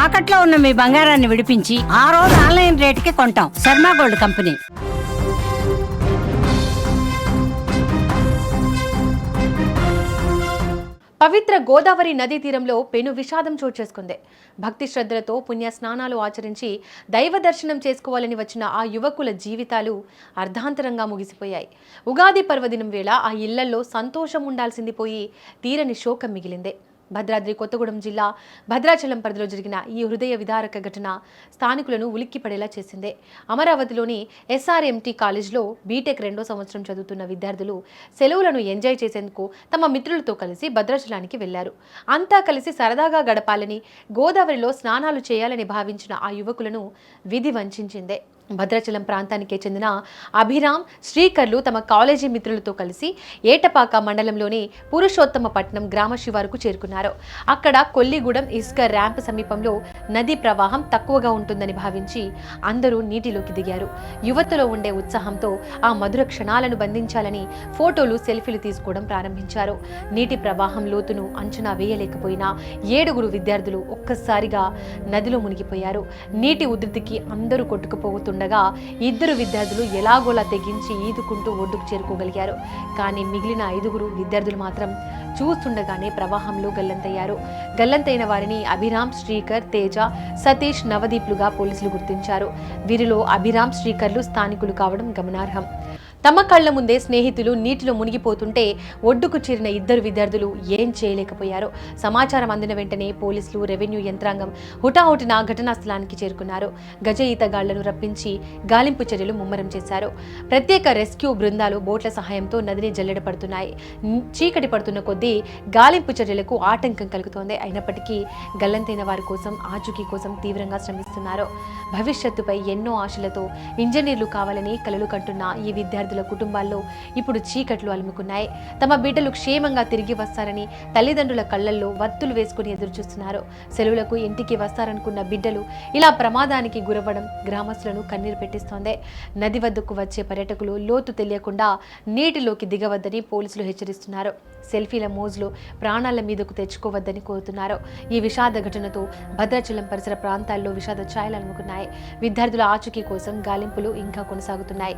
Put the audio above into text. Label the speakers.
Speaker 1: తాకట్లో ఉన్న మీ బంగారాన్ని విడిపించి ఆ రోజు ఆన్లైన్ రేటుకి కొంటాం. Sharma gold company.
Speaker 2: పవిత్ర గోదావరి నదీ తీరంలో పెను విషాదం చోటు చేసుకుంది. భక్తి శ్రద్ధలతో పుణ్య స్నానాలు ఆచరించి దైవ దర్శనం చేసుకోవాలని వచ్చిన ఆ యువకుల జీవితాలు అర్ధాంతరంగా ముగిసిపోయాయి. ఉగాది పర్వదినం వేళ ఆ ఇళ్లలో సంతోషం ఉండాల్సింది పోయి తీరని శోకం మిగిలిందే. భద్రాద్రి కొత్తగూడెం జిల్లా భద్రాచలం పరిధిలో జరిగిన ఈ హృదయ విదారక ఘటన స్థానికులను ఉలిక్కిపడేలా చేసిందే. అమరావతిలోని ఎస్ఆర్ఎంటీ కాలేజ్లో బీటెక్ 2వ సంవత్సరం చదువుతున్న విద్యార్థులు సెలవులను ఎంజాయ్ చేసేందుకు తమ మిత్రులతో కలిసి భద్రాచలానికి వెళ్లారు. అంతా కలిసి సరదాగా గడపాలని, గోదావరిలో స్నానాలు చేయాలని భావించిన ఆ యువకులను విధి వంచిందే. భద్రాచలం ప్రాంతానికే చెందిన అభిరామ్, శ్రీకర్లు తమ కాలేజీ మిత్రులతో కలిసి ఏటపాక మండలంలోని పురుషోత్తమపట్నం గ్రామ శివారుకు చేరుకున్నారు. అక్కడ కొల్లిగూడెం ఇసుక ర్యాంప్ సమీపంలో నదీ ప్రవాహం తక్కువగా ఉంటుందని భావించి అందరూ నీటిలోకి దిగారు. యువతలో ఉండే ఉత్సాహంతో ఆ మధుర క్షణాలను బంధించాలని ఫోటోలు, సెల్ఫీలు తీసుకోవడం ప్రారంభించారు. నీటి ప్రవాహం లోతును అంచనా వేయలేకపోయినా 7 విద్యార్థులు ఒక్కసారిగా నదిలో మునిగిపోయారు. నీటి ఉధృతికి అందరూ కొట్టుకుపోతున్నారు. 2 విద్యార్థులు ఎలాగోలా తెగించి ఈదుకుంటూ ఒడ్డుకు చేరుకోగలిగారు. కానీ మిగిలిన 5 విద్యార్థులు మాత్రం చూస్తుండగానే ప్రవాహంలో గల్లంతయ్యారు. గల్లంతైన వారిని అభిరామ్, శ్రీకర్, తేజ, సతీష్, నవదీప్లుగా పోలీసులు గుర్తించారు. వీరిలో అభిరామ్, శ్రీకర్లు స్థానికులు కావడం గమనార్హం. తమ కళ్ల ముందే స్నేహితులు నీటిలో మునిగిపోతుంటే ఒడ్డుకు చేరిన 2 విద్యార్థులు ఏం చేయలేకపోయారు. సమాచారం అందిన వెంటనే పోలీసులు, రెవెన్యూ యంత్రాంగం హుటాహుటిన ఘటనా స్థలానికి చేరుకున్నారు. గజ ఈతగాళ్లను రప్పించి గాలింపు చర్యలు ముమ్మరం చేశారు. ప్రత్యేక రెస్క్యూ బృందాలు బోట్ల సహాయంతో నదిని జల్లెడపడుతున్నాయి. చీకటి పడుతున్న కొద్దీ గాలింపు చర్యలకు ఆటంకం కలుగుతోంది. అయినప్పటికీ గల్లంతైన వారి కోసం, ఆచూకీ కోసం తీవ్రంగా శ్రమిస్తున్నారు. భవిష్యత్తుపై ఎన్నో ఆశలతో ఇంజనీర్లు కావాలని కలలు కంటున్న ఈ విద్యార్థుల కుటుంబాల్లో ఇప్పుడు చీకట్లు అలుముకున్నాయి. తమ బిడ్డలు క్షేమంగా తిరిగి వస్తారని తల్లిదండ్రుల కళ్లల్లో వత్తులు వేసుకుని ఎదురుచూస్తున్నారు. సెలవులకు ఇంటికి వస్తారనుకున్న బిడ్డలు ఇలా ప్రమాదానికి గురవ్వడం గ్రామస్తులను కన్నీరు పెట్టిస్తోంది. నది వద్దకు వచ్చే పర్యాటకులు లోతు తెలియకుండా నీటిలోకి దిగవద్దని పోలీసులు హెచ్చరిస్తున్నారు. సెల్ఫీల మోజులో ప్రాణాల మీదకు తెచ్చుకోవద్దని కోరుతున్నారు. ఈ విషాద ఘటనతో భద్రాచలం పరిసర ప్రాంతాల్లో విషాద ఛాయలు అలుముకున్నాయి. విద్యార్థుల ఆచూకీ కోసం గాలింపులు ఇంకా కొనసాగుతున్నాయి.